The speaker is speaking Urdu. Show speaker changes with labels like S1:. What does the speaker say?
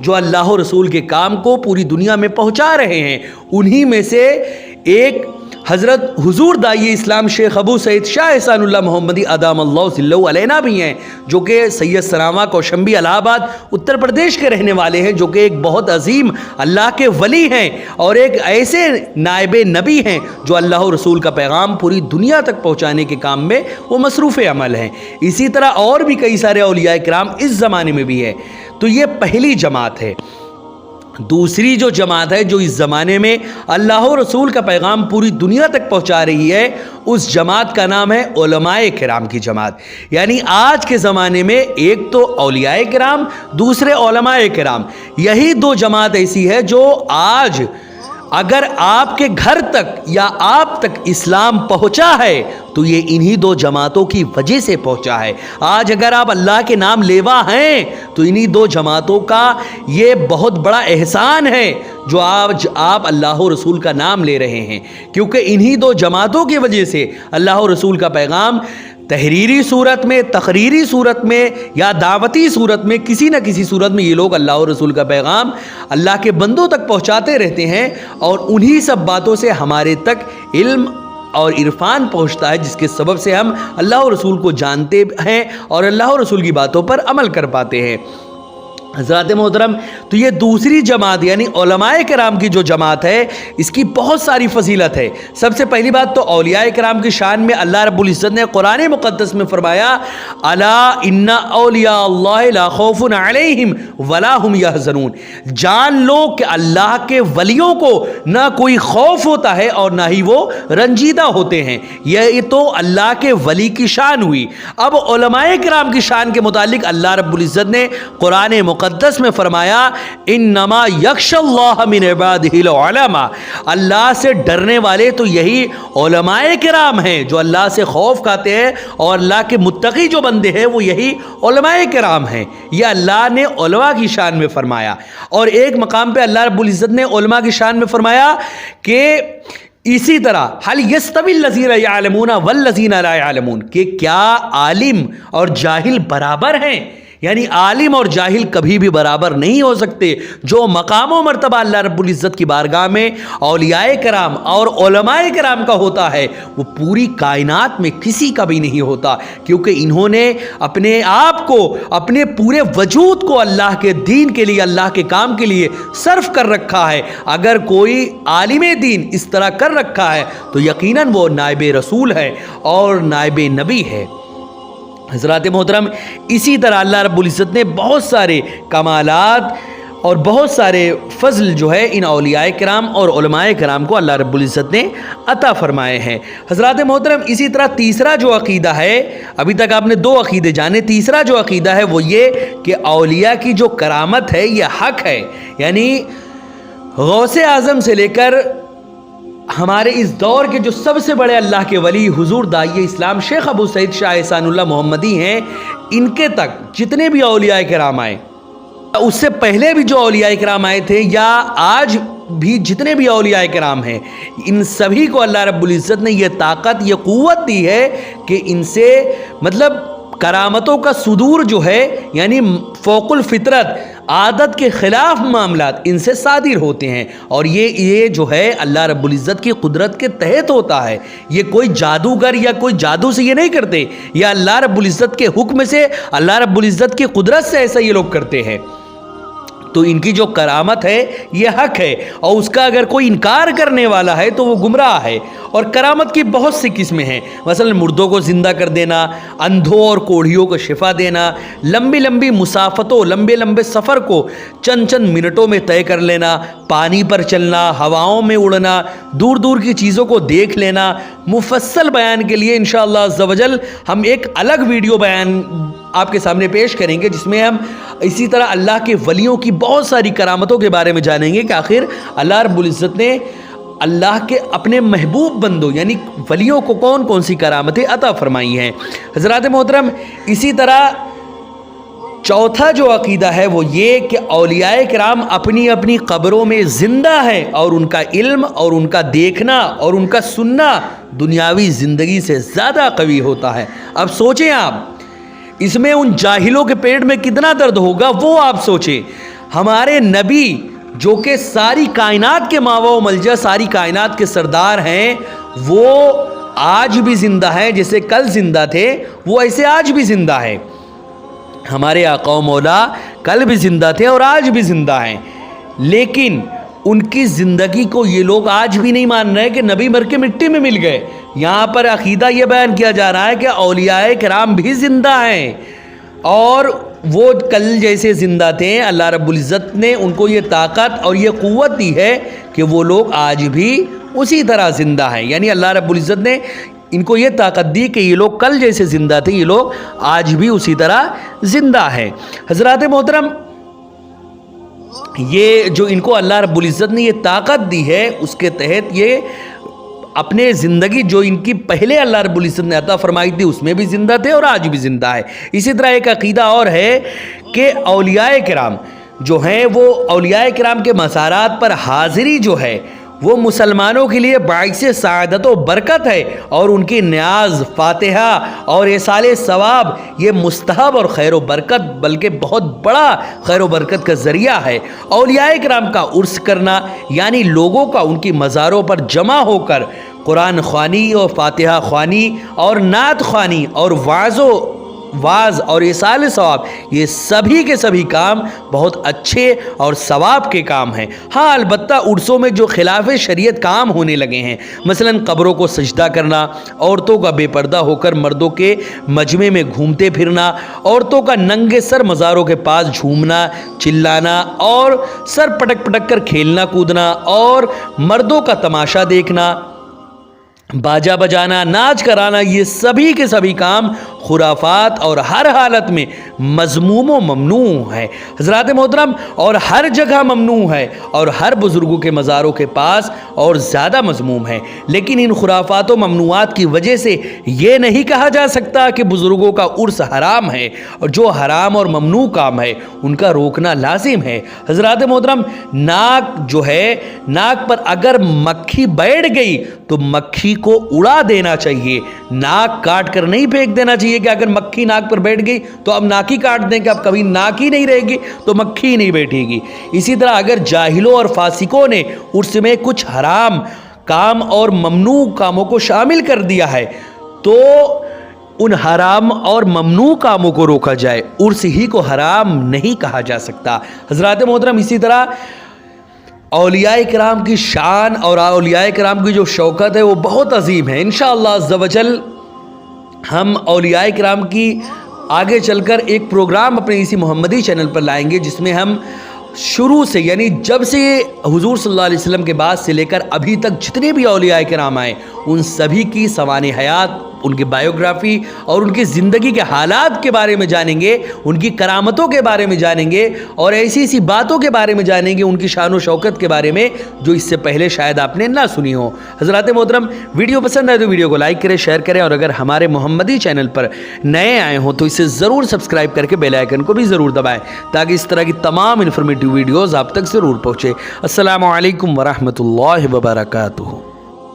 S1: جو اللہ و رسول کے کام کو پوری دنیا میں پہنچا رہے ہیں، انہی میں سے ایک حضرت حضور داعی اسلام شیخ ابو سعید شاہ احسان اللہ محمدی ادام اللہ ظلہ علینا بھی ہیں، جو کہ سید سرامہ کوشمبی الہ آباد اتر پردیش کے رہنے والے ہیں، جو کہ ایک بہت عظیم اللہ کے ولی ہیں اور ایک ایسے نائب نبی ہیں جو اللہ و رسول کا پیغام پوری دنیا تک پہنچانے کے کام میں وہ مصروف عمل ہیں۔ اسی طرح اور بھی کئی سارے اولیاء کرام اس زمانے میں بھی ہے۔ تو یہ پہلی جماعت ہے۔ دوسری جو جماعت ہے جو اس زمانے میں اللہ و رسول کا پیغام پوری دنیا تک پہنچا رہی ہے، اس جماعت کا نام ہے علماء کرام کی جماعت۔ یعنی آج کے زمانے میں ایک تو اولیاء کرام، دوسرے علماء کرام، یہی دو جماعت ایسی ہے جو آج اگر آپ کے گھر تک یا آپ تک اسلام پہنچا ہے تو یہ انہی دو جماعتوں کی وجہ سے پہنچا ہے۔ آج اگر آپ اللہ کے نام لیوا ہیں تو انہی دو جماعتوں کا یہ بہت بڑا احسان ہے جو آج آپ اللہ و رسول کا نام لے رہے ہیں، کیونکہ انہی دو جماعتوں کی وجہ سے اللہ و رسول کا پیغام تحریری صورت میں، تقریری صورت میں یا دعوتی صورت میں، کسی نہ کسی صورت میں یہ لوگ اللہ و رسول کا پیغام اللہ کے بندوں تک پہنچاتے رہتے ہیں، اور انہی سب باتوں سے ہمارے تک علم اور عرفان پہنچتا ہے، جس کے سبب سے ہم اللہ و رسول کو جانتے ہیں اور اللہ و رسول کی باتوں پر عمل کر پاتے ہیں۔ حضرات محترم، تو یہ دوسری جماعت یعنی علماء کرام کی جو جماعت ہے، اس کی بہت ساری فضیلت ہے۔ سب سے پہلی بات تو اولیاء کرام کی شان میں اللہ رب العزت نے قرآن مقدس میں فرمایا، الا ان اولیاء اللہ لا خوف علیہم ولا هم یحزنون، جان لو کہ اللہ کے ولیوں کو نہ کوئی خوف ہوتا ہے اور نہ ہی وہ رنجیدہ ہوتے ہیں۔ یہ تو اللہ کے ولی کی شان ہوئی۔ اب علماء کرام کی شان کے متعلق اللہ رب العزت نے قرآن مقدس میں فرمایا، انما یخش اللہ من عبادہ العلماء، اللہ سے ڈرنے والے تو یہی علماء کرام ہیں جو اللہ سے خوف کھاتے ہیں، اور اللہ کے متقی جو بندے ہیں وہ یہی علماء کرام ہیں۔ یہ اللہ نے علماء کی شان میں فرمایا، اور ایک مقام پہ اللہ رب العزت نے علماء کی شان میں فرمایا کہ اسی طرح هل يستوي الذين يعلمون والذين لا يعلمون، کہ کیا عالم اور جاہل برابر ہیں؟ یعنی عالم اور جاہل کبھی بھی برابر نہیں ہو سکتے۔ جو مقام و مرتبہ اللہ رب العزت کی بارگاہ میں اولیاء کرام اور علماء کرام کا ہوتا ہے، وہ پوری کائنات میں کسی کا بھی نہیں ہوتا، کیونکہ انہوں نے اپنے آپ کو، اپنے پورے وجود کو اللہ کے دین کے لیے، اللہ کے کام کے لیے صرف کر رکھا ہے۔ اگر کوئی عالم دین اس طرح کر رکھا ہے تو یقیناً وہ نائب رسول ہے اور نائب نبی ہے۔ حضرات محترم، اسی طرح اللہ رب العزت نے بہت سارے کمالات اور بہت سارے فضل جو ہے ان اولیاء کرام اور علماء کرام کو اللہ رب العزت نے عطا فرمائے ہیں۔ حضرات محترم، اسی طرح تیسرا جو عقیدہ ہے، ابھی تک آپ نے دو عقیدے جانے، تیسرا جو عقیدہ ہے وہ یہ کہ اولیاء کی جو کرامت ہے یہ حق ہے۔ یعنی غوث اعظم سے لے کر ہمارے اس دور کے جو سب سے بڑے اللہ کے ولی حضور داعی اسلام شیخ ابو سعید شاہ احسان اللہ محمدی ہیں، ان کے تک جتنے بھی اولیاء کرام آئے، اس سے پہلے بھی جو اولیاء کرام آئے تھے یا آج بھی جتنے بھی اولیاء کرام ہیں، ان سبھی کو اللہ رب العزت نے یہ طاقت، یہ قوت دی ہے کہ ان سے مطلب کرامتوں کا صدور جو ہے، یعنی فوق الفطرت عادت کے خلاف معاملات ان سے صادر ہوتے ہیں، اور یہ جو ہے اللہ رب العزت کی قدرت کے تحت ہوتا ہے۔ یہ کوئی جادوگر یا کوئی جادو سے یہ نہیں کرتے، یہ اللہ رب العزت کے حکم سے، اللہ رب العزت کی قدرت سے ایسا یہ لوگ کرتے ہیں۔ تو ان کی جو کرامت ہے یہ حق ہے، اور اس کا اگر کوئی انکار کرنے والا ہے تو وہ گمراہ ہے۔ اور کرامت کی بہت سی قسمیں ہیں، مثلا مردوں کو زندہ کر دینا، اندھوں اور کوڑھیوں کو شفا دینا، لمبی لمبی مسافتوں، لمبے لمبے سفر کو چند منٹوں میں طے کر لینا، پانی پر چلنا، ہواؤں میں اڑنا، دور دور کی چیزوں کو دیکھ لینا۔ مفصل بیان کے لیے انشاءاللہ عز و جل ہم ایک الگ ویڈیو بیان آپ کے سامنے پیش کریں گے، جس میں ہم اسی طرح اللہ کے ولیوں کی بہت ساری کرامتوں کے بارے میں جانیں گے کہ آخر اللہ رب العزت نے اللہ کے اپنے محبوب بندوں یعنی ولیوں کو کون کون سی کرامتیں عطا فرمائی ہیں۔ حضرات محترم، اسی طرح چوتھا جو عقیدہ ہے وہ یہ کہ اولیاء کرام اپنی اپنی قبروں میں زندہ ہیں، اور ان کا علم اور ان کا دیکھنا اور ان کا سننا دنیاوی زندگی سے زیادہ قوی ہوتا ہے۔ اب سوچیں آپ، اس میں ان جاہلوں کے پیٹ میں کتنا درد ہوگا وہ آپ سوچیں۔ ہمارے نبی جو کہ ساری کائنات کے ماوا و ملجا، ساری کائنات کے سردار ہیں، وہ آج بھی زندہ ہیں. جیسے کل زندہ تھے وہ ایسے آج بھی زندہ ہے. ہمارے آقا و مولا کل بھی زندہ تھے اور آج بھی زندہ ہیں، لیکن ان کی زندگی کو یہ لوگ آج بھی نہیں مان رہے کہ نبی مر کے مٹی میں مل گئے. یہاں پر عقیدہ یہ بیان کیا جا رہا ہے کہ اولیاء کرام بھی زندہ ہیں اور وہ کل جیسے زندہ تھے. اللہ رب العزت نے ان کو یہ طاقت اور یہ قوت دی ہے کہ وہ لوگ آج بھی اسی طرح زندہ ہیں. یعنی اللہ رب العزت نے ان کو یہ طاقت دی کہ یہ لوگ کل جیسے زندہ تھے، یہ لوگ آج بھی اسی طرح زندہ ہیں. حضرات محترم، یہ جو ان کو اللہ رب العزت نے یہ طاقت دی ہے، اس کے تحت یہ اپنے زندگی جو ان کی پہلے اللہ رب العزت نے عطا فرمائی تھی اس میں بھی زندہ تھے اور آج بھی زندہ ہے. اسی طرح ایک عقیدہ اور ہے کہ اولیاء کرام جو ہیں وہ اولیاء کرام کے مزارات پر حاضری جو ہے وہ مسلمانوں کے لیے باعث سعادت و برکت ہے، اور ان کی نیاز، فاتحہ اور ایصال ثواب یہ مستحب اور خیر و برکت بلکہ بہت بڑا خیر و برکت کا ذریعہ ہے. اولیاء کرام کا عرس کرنا یعنی لوگوں کا ان کی مزاروں پر جمع ہو کر قرآن خوانی اور فاتحہ خوانی اور نعت خوانی اور واعظ اور ایصال ثواب، یہ سبھی کے سبھی کام بہت اچھے اور ثواب کے کام ہیں. ہاں البتہ عرسوں میں جو خلاف شریعت کام ہونے لگے ہیں، مثلا قبروں کو سجدہ کرنا، عورتوں کا بے پردہ ہو کر مردوں کے مجمع میں گھومتے پھرنا، عورتوں کا ننگے سر مزاروں کے پاس جھومنا، چلانا اور سر پٹک پٹک کر کھیلنا کودنا، اور مردوں کا تماشا دیکھنا، باجا بجانا، ناچ کرانا، یہ سبھی کے سبھی کام خرافات اور ہر حالت میں مذموم و ممنوع ہے. حضرات محترم، اور ہر جگہ ممنوع ہے اور ہر بزرگوں کے مزاروں کے پاس اور زیادہ مذموم ہے. لیکن ان خرافات و ممنوعات کی وجہ سے یہ نہیں کہا جا سکتا کہ بزرگوں کا عرس حرام ہے، اور جو حرام اور ممنوع کام ہے ان کا روکنا لازم ہے. حضرات محترم، ناک جو ہے، ناک پر اگر مکھی بیٹھ گئی تو مکھی کو اڑا دینا چاہیے، ناک کاٹ کر نہیں پھینک دینا چاہیے کہ اگر مکھی ناک پر بیٹھ گئی تو اب ناک ہی کاٹ دیں کہ اب کبھی ناک ہی نہیں رہے گی تو مکھی ہی نہیں بیٹھے گی. اسی طرح اگر جاہلوں اور فاسقوں نے عرس میں کچھ حرام کام اور ممنوع کاموں کو شامل کر دیا ہے تو ان حرام اور ممنوع کاموں کو روکا جائے، عرس ہی کو حرام نہیں کہا جا سکتا. حضرات محترم، اسی طرح اولیاء کرام کی شان اور اولیاء کرام کی جو شوکت ہے وہ بہت عظیم ہے. انشاءاللہ عز و جل ہم اولیاء کرام کی آگے چل کر ایک پروگرام اپنے اسی محمدی چینل پر لائیں گے، جس میں ہم شروع سے یعنی جب سے حضور صلی اللہ علیہ وسلم کے بعد سے لے کر ابھی تک جتنے بھی اولیاء کرام آئے ان سبھی کی سوانح حیات، ان کی بایوگرافی اور ان کی زندگی کے حالات کے بارے میں جانیں گے، ان کی کرامتوں کے بارے میں جانیں گے اور ایسی ایسی باتوں کے بارے میں جانیں گے، ان کی شان و شوکت کے بارے میں جو اس سے پہلے شاید آپ نے نہ سنی ہو. حضرات محترم، ویڈیو پسند آئے تو ویڈیو کو لائک کریں، شیئر کریں، اور اگر ہمارے محمدی چینل پر نئے آئے ہوں تو اسے ضرور سبسکرائب کر کے بیل آئیکن کو بھی ضرور دبائیں تاکہ اس طرح کی تمام انفارمیٹیو ویڈیوز آپ تک ضرور پہنچے. السلام علیکم ورحمۃ اللہ وبرکاتہ.